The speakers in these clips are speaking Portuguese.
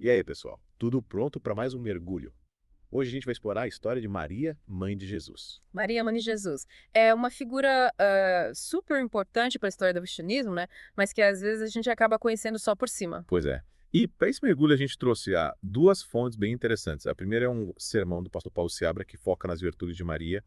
E aí, pessoal? Tudo pronto para mais um mergulho? Hoje a gente vai explorar a história de Maria, mãe de Jesus. Maria, mãe de Jesus. É uma figura super importante para a história do cristianismo, né? Mas que às vezes a gente acaba conhecendo só por cima. Pois é. E para esse mergulho a gente trouxe duas fontes bem interessantes. A primeira é um sermão do pastor Paulo Seabra que foca nas virtudes de Maria.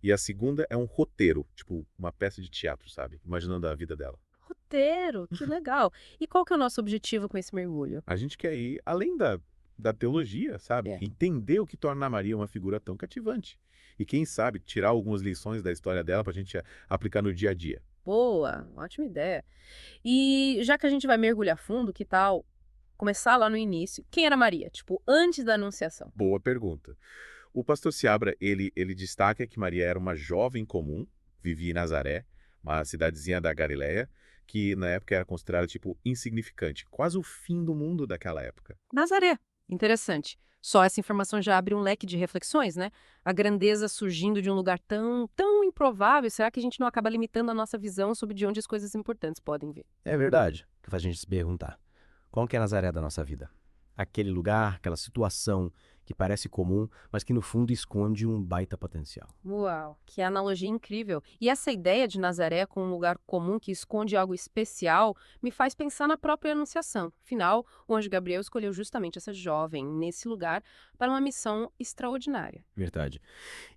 E a segunda é um roteiro, tipo uma peça de teatro, sabe? Imaginando a vida dela. Roteiro, que legal. E qual que é o nosso objetivo com esse mergulho? A gente quer ir além da teologia, sabe? É. Entender o que torna Maria uma figura tão cativante. E quem sabe tirar algumas lições da história dela para a gente aplicar no dia a dia. Boa, ótima ideia. E já que a gente vai mergulhar fundo, que tal começar lá no início? Quem era Maria? Tipo, antes da Anunciação. Boa pergunta. O pastor Seabra, ele destaca que Maria era uma jovem comum, vivia em Nazaré, uma cidadezinha da Galileia, que na época era considerada, tipo, insignificante, quase o fim do mundo daquela época. Nazaré. Interessante. Só essa informação já abre um leque de reflexões, né? A grandeza surgindo de um lugar tão improvável, será que a gente não acaba limitando a nossa visão sobre de onde as coisas importantes podem vir? É verdade, que faz a gente se perguntar. Qual que é a Nazaré da nossa vida? Aquele lugar, aquela situação que parece comum, mas que no fundo esconde um baita potencial. Uau, que analogia incrível. E essa ideia de Nazaré como um lugar comum que esconde algo especial me faz pensar na própria Anunciação. Afinal, o anjo Gabriel escolheu justamente essa jovem nesse lugar para uma missão extraordinária. Verdade.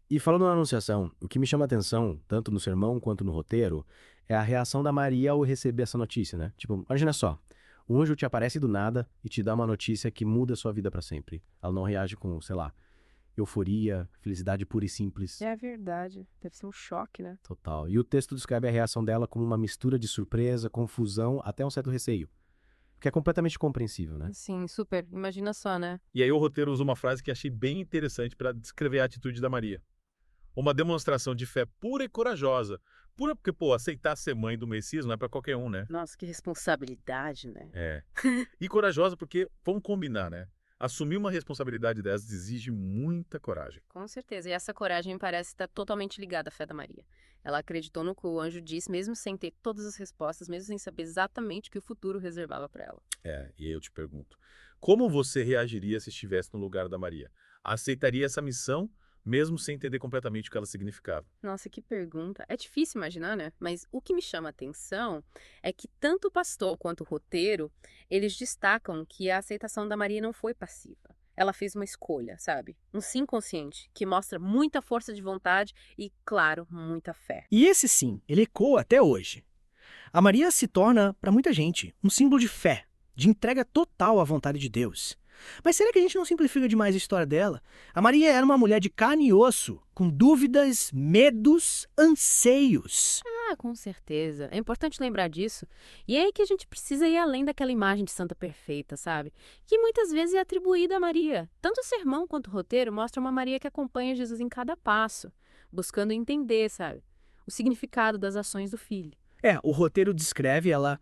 E falando na Anunciação, o que me chama a atenção, tanto no sermão quanto no roteiro, é a reação da Maria ao receber essa notícia, né? Tipo, imagina só, o anjo te aparece do nada e te dá uma notícia que muda a sua vida para sempre. Ela não reage com, sei lá, euforia, felicidade pura e simples. É verdade. Deve ser um choque, né? Total. E o texto descreve a reação dela como uma mistura de surpresa, confusão, até um certo receio. Que é completamente compreensível, né? Sim, super. Imagina só, né? E aí o roteiro usa uma frase que achei bem interessante para descrever a atitude da Maria. Uma demonstração de fé pura e corajosa. Pura porque, pô, aceitar ser mãe do Messias não é para qualquer um, né? Nossa, que responsabilidade, né? É. E corajosa porque, vamos combinar, né? Assumir uma responsabilidade dessas exige muita coragem. Com certeza. E essa coragem me parece estar totalmente ligada à fé da Maria. Ela acreditou no que o anjo disse, mesmo sem ter todas as respostas, mesmo sem saber exatamente o que o futuro reservava para ela. É, e aí eu te pergunto, como você reagiria se estivesse no lugar da Maria? Aceitaria essa missão, mesmo sem entender completamente o que ela significava? Nossa, que pergunta. É difícil imaginar, né? Mas o que me chama a atenção é que tanto o pastor quanto o roteiro, eles destacam que a aceitação da Maria não foi passiva. Ela fez uma escolha, sabe? Um sim consciente, que mostra muita força de vontade e, claro, muita fé. E esse sim, ele ecoa até hoje. A Maria se torna, para muita gente, um símbolo de fé, de entrega total à vontade de Deus. Mas será que a gente não simplifica demais a história dela? A Maria era uma mulher de carne e osso, com dúvidas, medos, anseios. Ah, com certeza. É importante lembrar disso. E é aí que a gente precisa ir além daquela imagem de santa perfeita, sabe? Que muitas vezes é atribuída a Maria. Tanto o sermão quanto o roteiro mostram uma Maria que acompanha Jesus em cada passo, buscando entender, sabe? O significado das ações do filho. O roteiro descreve ela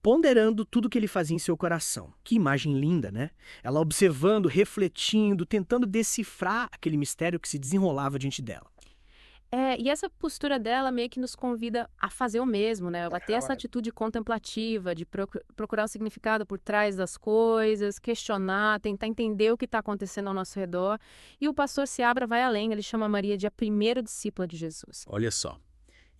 ponderando tudo que ele fazia em seu coração. Que imagem linda, né? Ela observando, refletindo, tentando decifrar aquele mistério que se desenrolava diante dela. É, e essa postura dela meio que nos convida a fazer o mesmo, né? Ela ter essa atitude contemplativa, de procurar o significado por trás das coisas, questionar, tentar entender o que está acontecendo ao nosso redor. E o pastor Seabra vai além, ele chama Maria de a primeira discípula de Jesus. Olha só.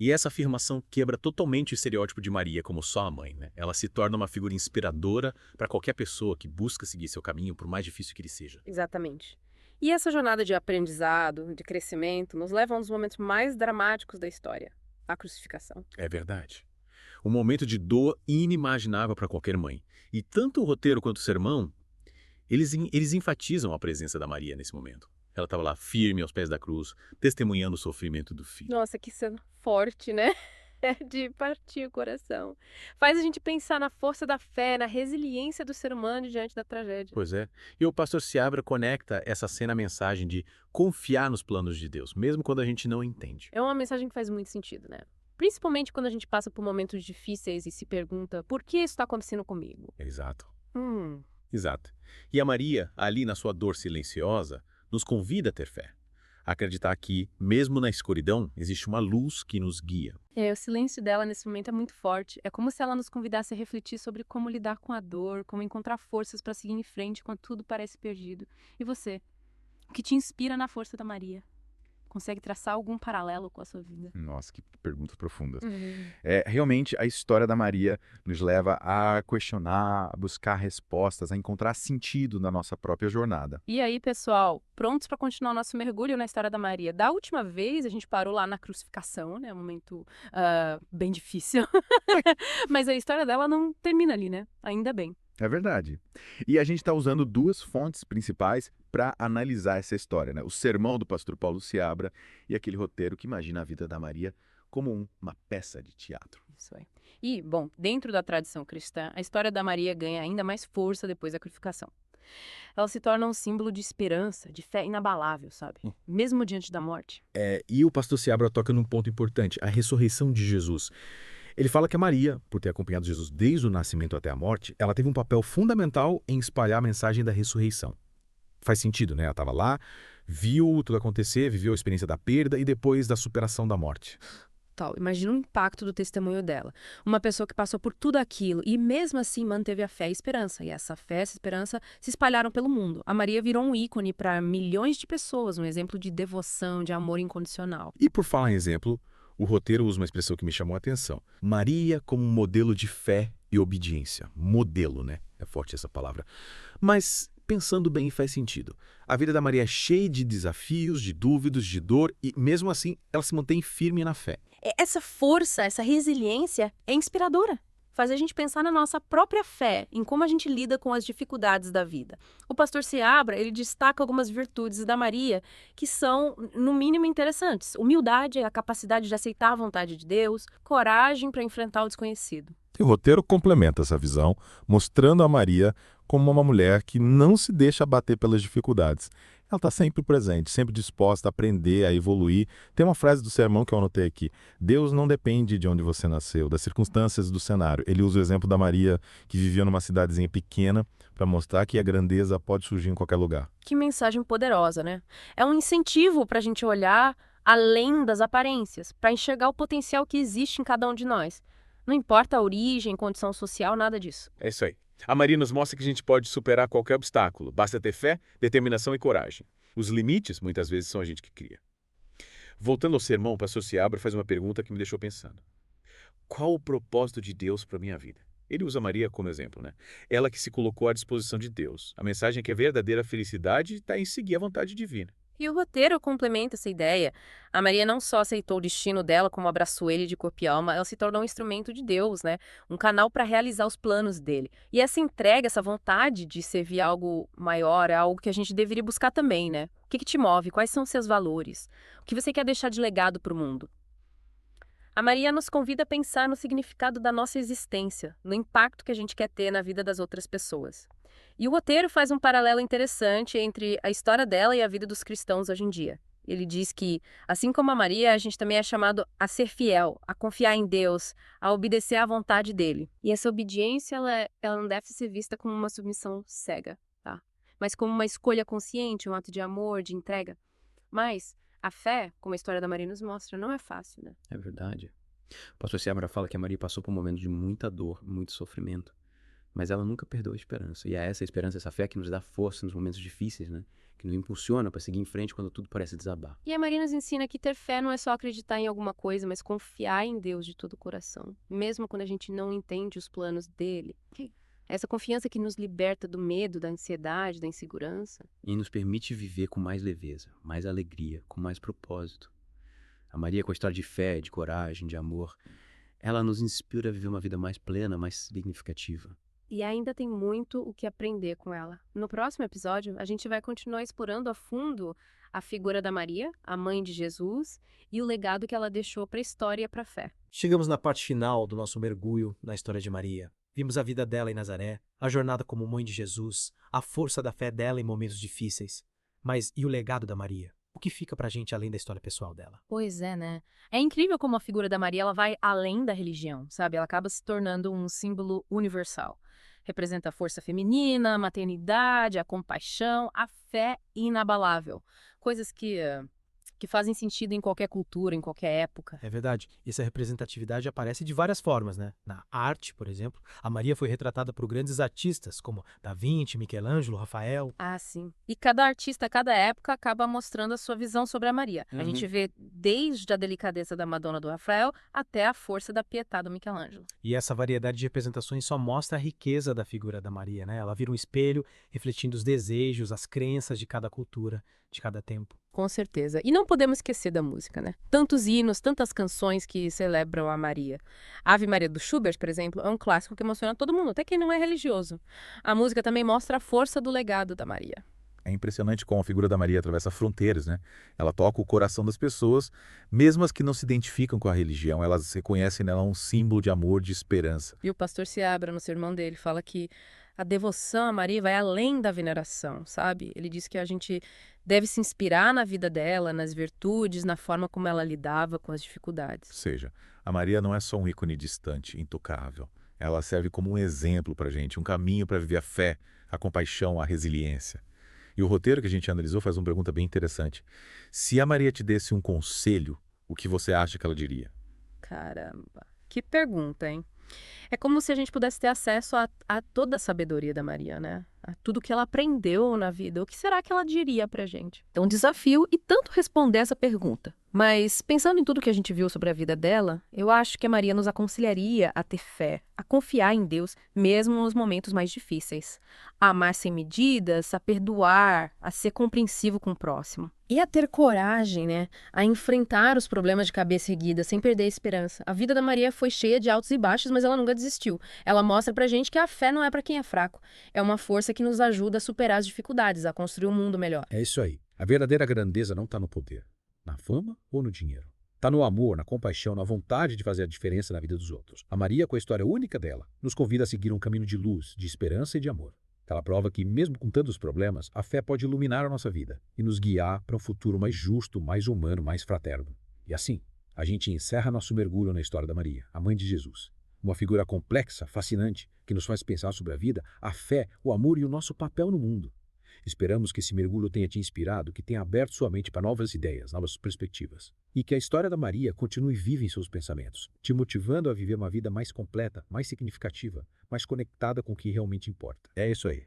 E essa afirmação quebra totalmente o estereótipo de Maria como só a mãe, né? Ela se torna uma figura inspiradora para qualquer pessoa que busca seguir seu caminho, por mais difícil que ele seja. Exatamente. E essa jornada de aprendizado, de crescimento, nos leva a um dos momentos mais dramáticos da história, a crucificação. É verdade. Um momento de dor inimaginável para qualquer mãe. E tanto o roteiro quanto o sermão, eles enfatizam a presença da Maria nesse momento. Ela estava lá firme aos pés da cruz, testemunhando o sofrimento do filho. Nossa, que cena forte, né? É de partir o coração. Faz a gente pensar na força da fé, na resiliência do ser humano diante da tragédia. Pois é. E o pastor Seabra conecta essa cena à mensagem de confiar nos planos de Deus, mesmo quando a gente não entende. É uma mensagem que faz muito sentido, né? Principalmente quando a gente passa por momentos difíceis e se pergunta por que isso está acontecendo comigo? Exato. Hum, Exato. E a Maria, ali na sua dor silenciosa, nos convida a ter fé. acreditar que, mesmo na escuridão, existe uma luz que nos guia. O silêncio dela nesse momento é muito forte. É como se ela nos convidasse a refletir sobre como lidar com a dor, como encontrar forças para seguir em frente quando tudo parece perdido. E você? O que te inspira na força da Maria? Consegue traçar algum paralelo com a sua vida? Nossa, que perguntas profundas. Realmente, a história da Maria nos leva a questionar, a buscar respostas, a encontrar sentido na nossa própria jornada. E aí, pessoal, prontos para continuar o nosso mergulho na história da Maria? Da última vez, a gente parou lá na crucificação, né? Um momento bem difícil. Mas a história dela não termina ali, né? Ainda bem. É verdade. E a gente está usando duas fontes principais para analisar essa história, né? O sermão do pastor Paulo Seabra e aquele roteiro que imagina a vida da Maria como uma peça de teatro. Isso aí. E, bom, dentro da tradição cristã, a história da Maria ganha ainda mais força depois da crucificação. Ela se torna um símbolo de esperança, de fé inabalável, sabe? Mesmo diante da morte. E o pastor Seabra toca num ponto importante, a ressurreição de Jesus. Ele fala que a Maria, por ter acompanhado Jesus desde o nascimento até a morte, ela teve um papel fundamental em espalhar a mensagem da ressurreição. Faz sentido, né? Ela estava lá, viu tudo acontecer, viveu a experiência da perda e depois da superação da morte. Imagina o impacto do testemunho dela. Uma pessoa que passou por tudo aquilo e mesmo assim manteve a fé e a esperança. E essa fé e essa esperança se espalharam pelo mundo. A Maria virou um ícone para milhões de pessoas, um exemplo de devoção, de amor incondicional. E por falar em exemplo, o roteiro usa uma expressão que me chamou a atenção. Maria como um modelo de fé e obediência. Modelo, né? É forte essa palavra. Mas, pensando bem, faz sentido. A vida da Maria é cheia de desafios, de dúvidas, de dor e, mesmo assim, ela se mantém firme na fé. Essa força, essa resiliência é inspiradora. Faz a gente pensar na nossa própria fé, em como a gente lida com as dificuldades da vida. O pastor Seabra, ele destaca algumas virtudes da Maria que são, no mínimo, interessantes. Humildade, a capacidade de aceitar a vontade de Deus, coragem para enfrentar o desconhecido. E o roteiro complementa essa visão, mostrando a Maria como uma mulher que não se deixa abater pelas dificuldades. Ela está sempre presente, sempre disposta a aprender, a evoluir. Tem uma frase do sermão que eu anotei aqui. Deus não depende de onde você nasceu, das circunstâncias do cenário. Ele usa o exemplo da Maria, que vivia numa cidadezinha pequena, para mostrar que a grandeza pode surgir em qualquer lugar. Que mensagem poderosa, né? É um incentivo para a gente olhar além das aparências, para enxergar o potencial que existe em cada um de nós. Não importa a origem, condição social, nada disso. É isso aí. A Maria nos mostra que a gente pode superar qualquer obstáculo. Basta ter fé, determinação e coragem. Os limites, muitas vezes, são a gente que cria. Voltando ao sermão, o pastor Seabra faz uma pergunta que me deixou pensando. Qual o propósito de Deus para a minha vida? Ele usa Maria como exemplo, né? Ela que se colocou à disposição de Deus. A mensagem é que a verdadeira felicidade está em seguir a vontade divina. E o roteiro complementa essa ideia. A Maria não só aceitou o destino dela, como abraçou ele de corpo e alma, ela se tornou um instrumento de Deus, né? Um canal para realizar os planos dele. E essa entrega, essa vontade de servir algo maior, é algo que a gente deveria buscar também, né? O que te move? Quais são os seus valores? O que você quer deixar de legado para o mundo? A Maria nos convida a pensar no significado da nossa existência, no impacto que a gente quer ter na vida das outras pessoas. E o roteiro faz um paralelo interessante entre a história dela e a vida dos cristãos hoje em dia. Ele diz que, assim como a Maria, a gente também é chamado a ser fiel, a confiar em Deus, a obedecer à vontade dele. E essa obediência, ela não deve ser vista como uma submissão cega, tá? Mas como uma escolha consciente, um ato de amor, de entrega. Mas a fé, como a história da Maria nos mostra, não é fácil, né? É verdade. O pastor Seabra fala que a Maria passou por um momento de muita dor, muito sofrimento. Mas ela nunca perdeu a esperança. E é essa esperança, essa fé que nos dá força nos momentos difíceis, né? Que nos impulsiona para seguir em frente quando tudo parece desabar. E a Maria nos ensina que ter fé não é só acreditar em alguma coisa, mas confiar em Deus de todo o coração. Mesmo quando a gente não entende os planos dele. Essa confiança que nos liberta do medo, da ansiedade, da insegurança. E nos permite viver com mais leveza, mais alegria, com mais propósito. A Maria, com a história de fé, de coragem, de amor, ela nos inspira a viver uma vida mais plena, mais significativa. E ainda tem muito o que aprender com ela. No próximo episódio, a gente vai continuar explorando a fundo a figura da Maria, a mãe de Jesus, e o legado que ela deixou para a história e para a fé. Chegamos na parte final do nosso mergulho na história de Maria. Vimos a vida dela em Nazaré, a jornada como mãe de Jesus, a força da fé dela em momentos difíceis. Mas e o legado da Maria? O que fica pra gente além da história pessoal dela? Pois é, né? É incrível como a figura da Maria ela vai além da religião, sabe? Ela acaba se tornando um símbolo universal. Representa a força feminina, a maternidade, a compaixão, a fé inabalável. Coisas que que fazem sentido em qualquer cultura, em qualquer época. É verdade. Essa representatividade aparece de várias formas, né? Na arte, por exemplo, a Maria foi retratada por grandes artistas como Da Vinci, Michelangelo, Rafael. Ah, sim. E cada artista, cada época, acaba mostrando a sua visão sobre a Maria. A gente vê desde a delicadeza da Madonna do Rafael até a força da Pietà do Michelangelo. E essa variedade de representações só mostra a riqueza da figura da Maria, né? Ela vira um espelho refletindo os desejos, as crenças de cada cultura, de cada tempo. Com certeza. E não podemos esquecer da música, né? Tantos hinos, tantas canções que celebram a Maria. Ave Maria do Schubert, por exemplo, é um clássico que emociona todo mundo, até quem não é religioso. A música também mostra a força do legado da Maria. É impressionante como a figura da Maria atravessa fronteiras, né? Ela toca o coração das pessoas, mesmo as que não se identificam com a religião, elas reconhecem nela um símbolo de amor, de esperança. E o pastor Seabra, no sermão dele, fala que a devoção a Maria vai além da veneração, sabe? Ele diz que a gente deve se inspirar na vida dela, nas virtudes, na forma como ela lidava com as Ou dificuldades. seja, a Maria não é só um ícone distante, intocável. Ela serve como um exemplo para a gente, um caminho para viver a fé, a compaixão, a resiliência. E o roteiro que a gente analisou faz uma pergunta bem interessante. Se a Maria te desse um conselho, o que você acha que ela diria? Caramba, que pergunta, hein? É como se a gente pudesse ter acesso a toda a sabedoria da Maria, né? A tudo que ela aprendeu na vida. O que será que ela diria pra gente? É um desafio e tanto responder essa pergunta. Mas, pensando em tudo que a gente viu sobre a vida dela, eu acho que a Maria nos aconselharia a ter fé, a confiar em Deus, mesmo nos momentos mais difíceis. A amar sem medidas, a perdoar, a ser compreensivo com o próximo. E a ter coragem, né? A enfrentar os problemas de cabeça erguida, sem perder a esperança. A vida da Maria foi cheia de altos e baixos, mas ela nunca desistiu. Ela mostra pra gente que a fé não é pra quem é fraco. É uma força que nos ajuda a superar as dificuldades, a construir um mundo melhor. É isso aí. A verdadeira grandeza não está no poder, na fama ou no dinheiro. Está no amor, na compaixão, na vontade de fazer a diferença na vida dos outros. A Maria, com a história única dela, nos convida a seguir um caminho de luz, de esperança e de amor. Ela prova que, mesmo com tantos problemas, a fé pode iluminar a nossa vida e nos guiar para um futuro mais justo, mais humano, mais fraterno. E assim, a gente encerra nosso mergulho na história da Maria, a mãe de Jesus. Uma figura complexa, fascinante, que nos faz pensar sobre a vida, a fé, o amor e o nosso papel no mundo. Esperamos que esse mergulho tenha te inspirado, que tenha aberto sua mente para novas ideias, novas perspectivas. E que a história da Maria continue viva em seus pensamentos, te motivando a viver uma vida mais completa, mais significativa, mais conectada com o que realmente importa. É isso aí.